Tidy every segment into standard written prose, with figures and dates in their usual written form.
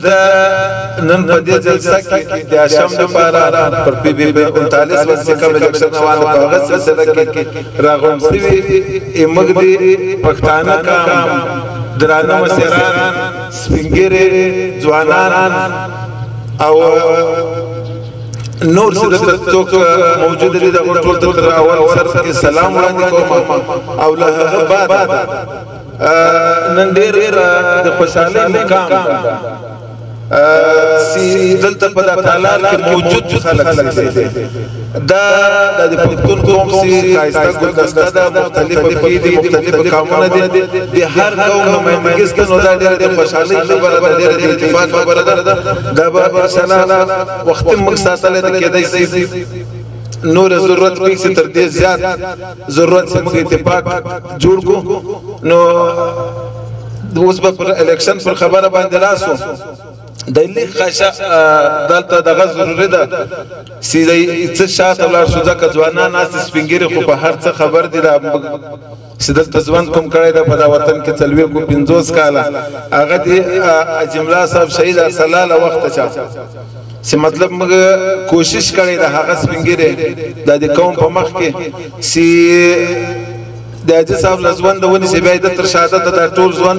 دلته نن په دې جلسه کې د اشم لپاره پر پی بی 39 ورځې کوم الیکشن روان په هغه سلسله کې راغون سوي موږ دي پښتانه کام درانه مسیران سپینګری ځوانان او نور سره څوک موجود دي د ټول تر اول سره کې سلام وړاندې کوم او له هغه بعد نن ډېر د خوشحالۍ مقام سی دلته په تعالی کې موجود خلک دي دا د پښتون قوم سي کایسته ګلدسته ده مختلفه دي مختلفه قومونه دي د هر قوم نمائندګي ستنو دا ډېر خوشحالۍ خبره ده ډېر د اتفاق خبره ده دا به انشاءالله وخت موږ ساتل کېدای شي نور ضرورت کې چې تر دې زیات ضرورت چې موږ اتفاق جوړ کو نو اوس به پر الیکشن پر خبره باندې راسو د لیک خاصه دلته دغه ضروري ده چې څه شاته ولر شو ځکه ځوانان ناس سپینګری خو په هر څه خبر دي دا چې دلته ځوان کوم کړی ده په وطن کې څلوي کو 50 کاله هغه دی جمله صاحب شهید ارسلاله وخت چا چې مطلب موږ کوشش کړی ده هغه سپینګری د قوم په مخ کې چې د اجي صاحب لزوند ونی سی بیا د تر شهادت د ټول ځوان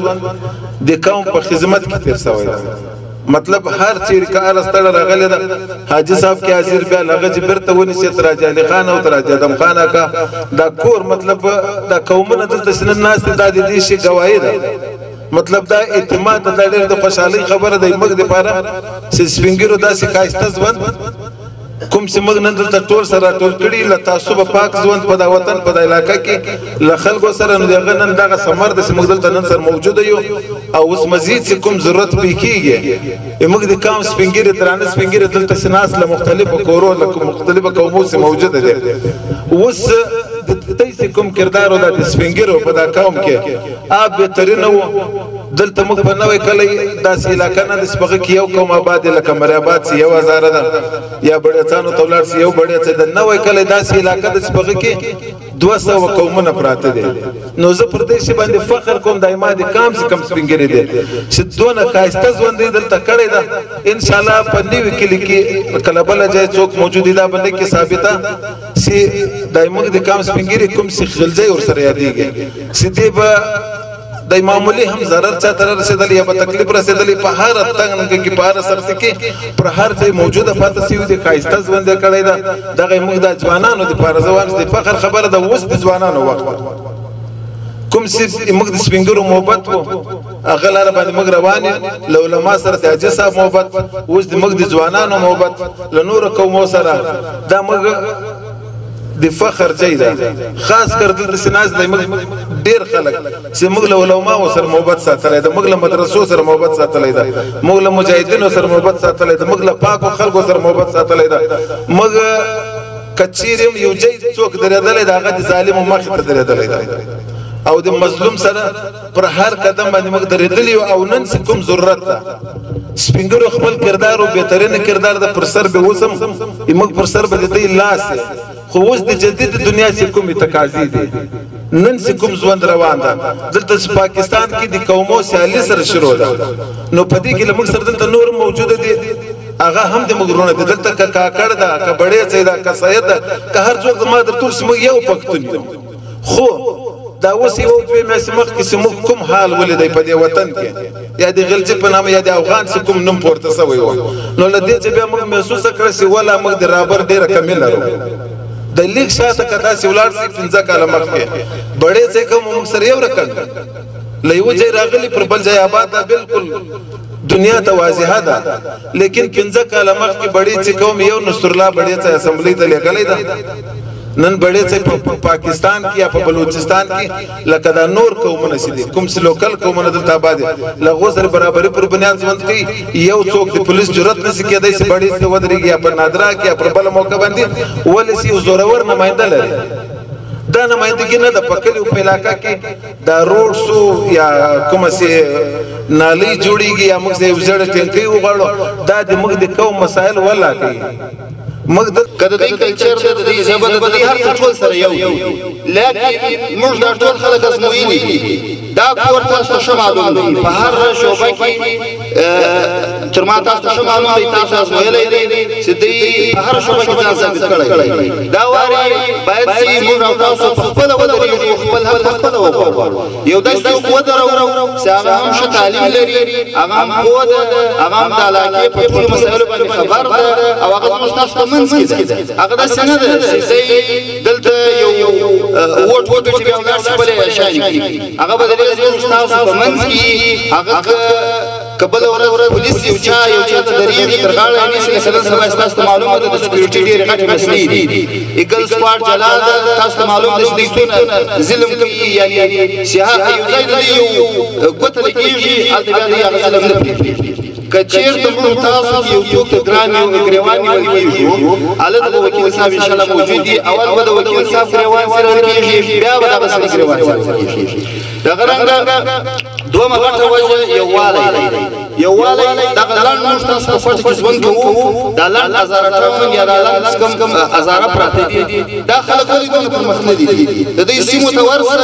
د قوم په خدمت کې تیر شوی ده مطلب هر چیر کار استړ راغلی ده حاجی صاحب کې حاضر بیا لغه جبرته ونی سی تر علي خان او تر ادم خان کا دا کور مطلب دا قومونه د سنن ناس د دې شي گواهی ده مطلب دا اعتماد د ډېر د خوشحالي خبره د موږ د پاره چې سپینګرو داسې کایسته ځوان کوم چې موږ نن دلته ټول سره ټول کړي له تاسو په پاک ژوند په دا وطن په دا علاقه کې له خلکو سره نو دغه نن دغه سمر د موږ دلته نن سره موجود یو او اوس مزید چې کوم ضرورت پې کېږي موږ د کام سپینګری درانه سپینګری دلته سناس له مختلفو کورو له مختلفو قومو سره موجود دي اوس د تاسو کوم کردار او د سپینګرو په دا قوم کې آب بهترین وو دلته موږ په نوې کلی داسې علاقه نه د سپغه کې یو قوم آباد لکه مریاباد سی یو هزار ده یا بړیڅانو تولار سی یو بړیڅ د نوې کلی داسې علاقه د سپغه کې 200 قومونه پراته دي نو زه پر دې شی باندې فخر کوم دایما د کام څخه کم سپینګری دي چې دونه خاصه ژوند دلته کړی ده ان شاء الله په نیو کلی کې کله بل ځای څوک موجود دي دا باندې کې ثابته سی دایمه د کام سپینګری کوم څه خلځي ور سره یادېږي چې دې به د معمولی هم ضرر چا تر رسیدلی یا په تکلیف رسیدلی په هر تنګ کې په هر سر کې پر هر ځای موجوده پاتې سی د خاصه ژوند کړی ده دغه موږ د ځوانانو د پاره ځوان د فخر خبره ده اوس د ځوانانو وخت کوم چې موږ د سپینګرو محبت وو هغه لاره باندې موږ روان له علما سره د اجي صاحب محبت اوس د موږ د ځوانانو محبت له نور قومو سره دا موږ د فخر ځای ده خاص کر د سناز د ډیر خلک چې موږ له علماء سره محبت ساتلای ده موږ له مدرسو سره محبت ساتلای ده موږ له مجاهدینو سره محبت ساتلای ده موږ له پاکو خلکو سره محبت ساتلای ده موږ کچیرم یو ځای څوک درېدلای ده هغه د ظالم مخ ته درېدلای ده او د مظلوم سره پر هر قدم باندې موږ درېدلی او نن کوم ضرورت ده سپینګرو خپل کردار او بهترین کردار د پر سر به وسم موږ پر سر به د لاس خو اوس د جدید دنیا سي کومې تقاضي دي نن سي کوم ژوند روان ده دلته پاکستان کې د قومو سیالي سره شروع ده نو په دې کې لمر سره دلته نور موجوده دي هغه هم د مګرونه دلته کاکړ ده کبړې ځای ده کسایت ده که هر څوک ما در ټول سم یو پښتون یو خو دا اوس یو دوی مسمخ کې سم کوم حال ولیدای په دې وطن کې یا د غلجي په نامه یا د افغان څخه کوم نوم پورته شوی و نو لدې چې به موږ محسوس کړی سی ولا موږ د رابر ډیره کمی لرو د لیک شاته کدا سی ولار سی 15 کاله مخکې بڑے څه کوم موږ سره یو رکن لایو ځای راغلی پر بل ځای آباد ده بالکل دنیا ته واضحه ده لیکن 15 کاله مخکې بڑے څه کوم یو نصر الله بڑے څه اسمبلی ته لګلې ده نن بڑے څه په پاکستان کې یا په بلوچستان کې لکه دا نور قومونه سي کوم څه لوکل قومونه دلته آباد لغو سره برابرۍ پر بنیاد ژوند کوي یو څوک د پولیس جرأت نشي کېدای چې بڑے څه ودرېږي یا په نادرا کې یا پر بل موقع باندې ولسی زورور نمائنده لري دا نمائندګي نه د پکلیو په علاقہ کې دا روډ سو یا کوم سي نالي جوړیږي یا موږ یې وزړه ټینګي وغواړو دا د موږ د قوم مسائل ولا کوي موږ کله د کلچر د دې زبر د هر څه ټول سره یو لکه موږ د ټول خلک اسمويلي دا کور تاسو شمالون په هر شوبه کې تر ما تاسو ته معلوم دی تاسو ازمویلی دی چې دوی په هر شوبه کې ځان ثابت کړی دا واري باید چې موږ او تاسو په خپله ودرېږو خپل حق په خپله وغواړو یو داسې څوک ودرو چې هغه هم ښه تعلیم لري هغه هم پوه ده هغه هم د علاقې په ټولو مسایلو باندې خبر ده او هغه زموږ ستاسو په منځ کې ده هغه داسې نه ده چې دی دلته یو ووټ وګټي بیا ولاړ شي بلې شیان کړي هغه به درې زموږ ستاسو په منځ کې هغه که بله ورځ پولیس یو چا ته درېږي تر غاړه یې نیسي مثلا سبا ستاسو ته معلومه ده د سکیورټي ډېرې غټې مسلې دي ایګل سکواډ جلا ده تاسو ته معلوم ده چې دوی څونه ظلم کوي یعنې سیاحت یو ځای د دوی یو ګوته لګېږي هلته بیا دوی هغه ظلم نه پرېږدي که چېرته موږ تاسو کې یو څوک ته ګران یو ګرېوان نیول کېږو هلته به وکیل صاحب انشاءالله موجود دي اول به د وکیل صاحب ګرېوان سره کېږي بیا به دغه سړي ګرېوان سره کېږي دغه رنګه دومره غټه وجه یووالی دغه لنډ موږ تاسو په پټه کې ژوند کوو دا لنډ هزاره ټاون یا دا لنډ کم هزاره پراته دي دا خلک ولې دونه پرمخ نه دي د دوی سیمو ته ورسه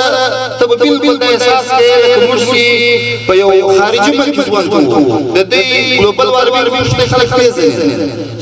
ته به بالکل دا احساس کوې لکه موږ چې په یو خارجي ملک کې ژوند کوو د دوی ګلوبل وارمنګ موږ شته خلک پېژني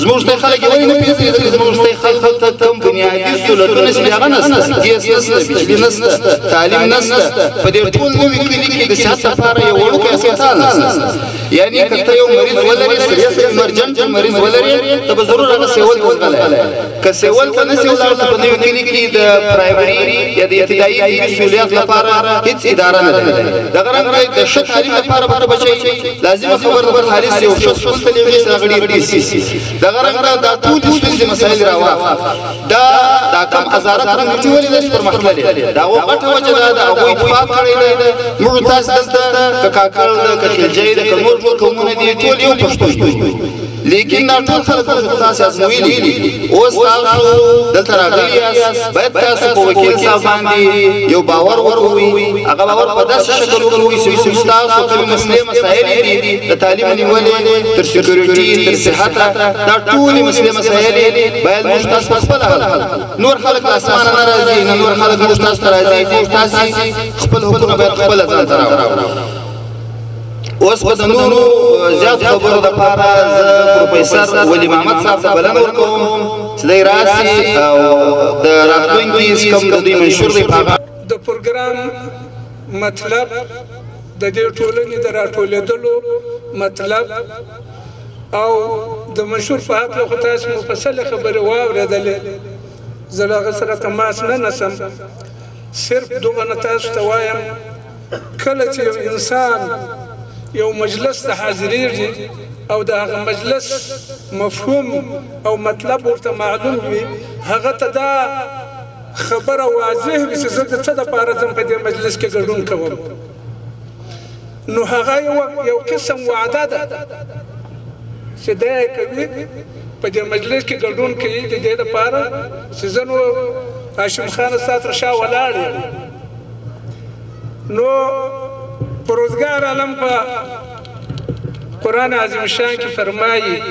زموږ شته خلک یې ولې نه پېژني ځکه زموږ شته خلک ته کوم بنیادي سهولتونه چې هغه نشته ګیس نشته بجلي نشته تعلیم نشته په دې ټول نوي کلي کې د صحت لپاره یو وړوکی اسپیټال نشته یعنی که ته یو مریض ولرې سریس ایمرجنټ مریض ولرې ته به ضرور هغه سیول ته ورغلی که سیول ته نسې ولاړ ته په نوي کلي کې د پرایمري یا د ابتدایي طبي سهولیات لپاره هېڅ اداره نه لري دغه رنګه د ښه تعلیم لپاره به بچی لازمه خبره ده خالص یو ښه سکول ته لېږي چې هغه ډېر سي دغه رنګه دا ټولې ستونزې مسایل راواخله دا کم ازارت رنګ چې ولې داسې پرمختللی دا هغو غټه وجه ده د هغوی اتفاق کړی دی موږ تاسو دلته که کاکړ ده که خلجی ده که نور ټول قومونه دي ټول یو پښتون دي لیکن دا ټول خلک موږ تاسو ازمویلي دي اوس تاسو دلته راغلي یاست باید تاسو په وکیل صاحب باندې یو باور وکړئ هغه باور په داسې شکل وکړئ چې ستاسو کومې مسلې مسایل دي د تعلیم نیولې تر سکیورټي تر صحت دا ټولې مسلې مسایل باید موږ تاسو په خپله حل نور خلک له اسمانه نه راځي نور خلک موږ تاسو ته راځي موږ تاسې خپل حقونه باید خپله ځان ته راوړو اوس به د نورو زیات خبرو دپاره زه پروفیسر ولی محمد صاحب ته بلنه ورکوم چې دی راسي او د راتلونکي کوم د دوی منشور دی په هغه د پروګرام مطلب د دې ټولنې د راټولېدلو مطلب او د منشور په هکله خو تاسو مفصله خبرې واورېدلې زه له هغه سره تماس نه نسم صرف دغه نه تاسو ته وایم کله چې یو انسان یو مجلس ته حاضرېږي او د هغه مجلس مفهوم او مطلب ورته معلوم وي هغه ته دا خبره واضح وي چې زه د څه دپاره ځم په دې مجلس کې ګډون کوم نو هغه یو قسم وعده ده چې دا یې کوي په دې مجلس کې ګډون کوي د دې دپاره چې زه نو هاشم خان ستا تر شا ولاړ یم نو پروزگار عالم په قرآن عظیم شان کی فرمائی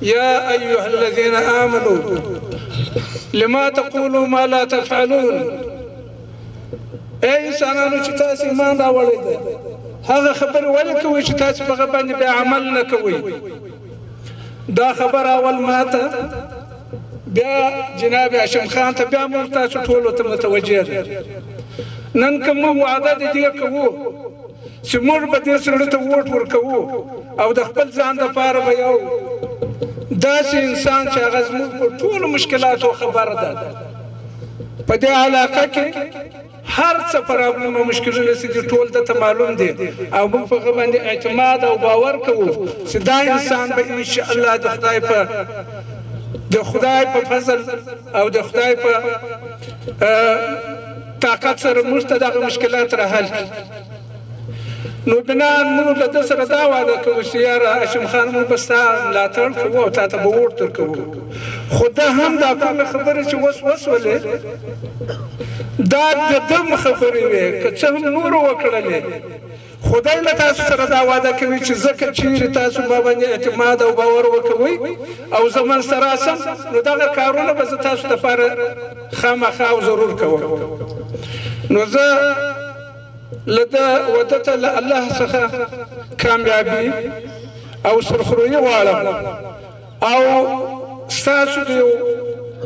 یا ایها الذین آمنوا لما تقولوا ما لا تفعلون اے انسانانو چې تاسو ایمان راوړی دی هغه خبرې ولې کوئ چې تاسو په هغه باندې بیا عمل نه کوئ دا خبر اول ماته بیا جناب هاشم خان ته بیا موږ تاسو ټولو ته متوجه دی نن که موږ وعده د دې کوو چې موږ به دې سړي ته ووټ ورکوو او د خپل ځان دپاره به یو داسې انسان چې هغه زموږ په ټولو مشکلاتو خبره ده په دې علاقه کې هر څه پرابلم او مشکلونه چې دي ټول درته معلوم دي او موږ په هغه باندې اعتماد او باور کوو چې دا انسان به انشاءالله د خدای په فضل او د خدای په طاقت سره موږ ته دغه مشکلات راحل کړي نو بنان موږ له ده سره دا وعده کوو چې یاره هاشم خان موږ به ستا ملاتړ کوو او تا ته به ووټ درکوو خو ده هم دا کومې خبرې چې اوس وسولې دا د ده خبرې وې که څه هم نورو وکړلې خدای له تاسو سره دا وعده کوي چې ځکه چیرې تاسو ما باندې اعتماد او باور وکوئ او زه منځته راسم نو دغه کارونه به زه تاسو دپاره خامخا او ضرور کوم نو زه له ده ودته له الله څخه کامیابي او سرخروي غواړم او ستاسو د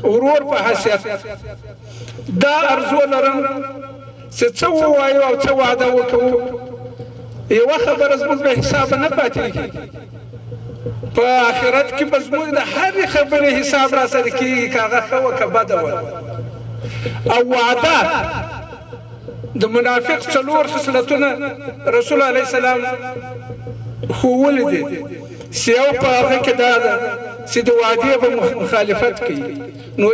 ورور په حیثیت دا ارزو لرم چې څه ووایو او څه وعده وکړو یوه خبره زموږ به حساب نه پاتېږي په آخرت کې به زموږ د هرې خبرې حساب را سره کېږي که هغه ښه وه که بده وه او وعده د منافق 4 خصلتونه رسول علیه السلام ښوولي دي چې یو په هغه کې دا ده چې د وعدې به مخالفت کوي نو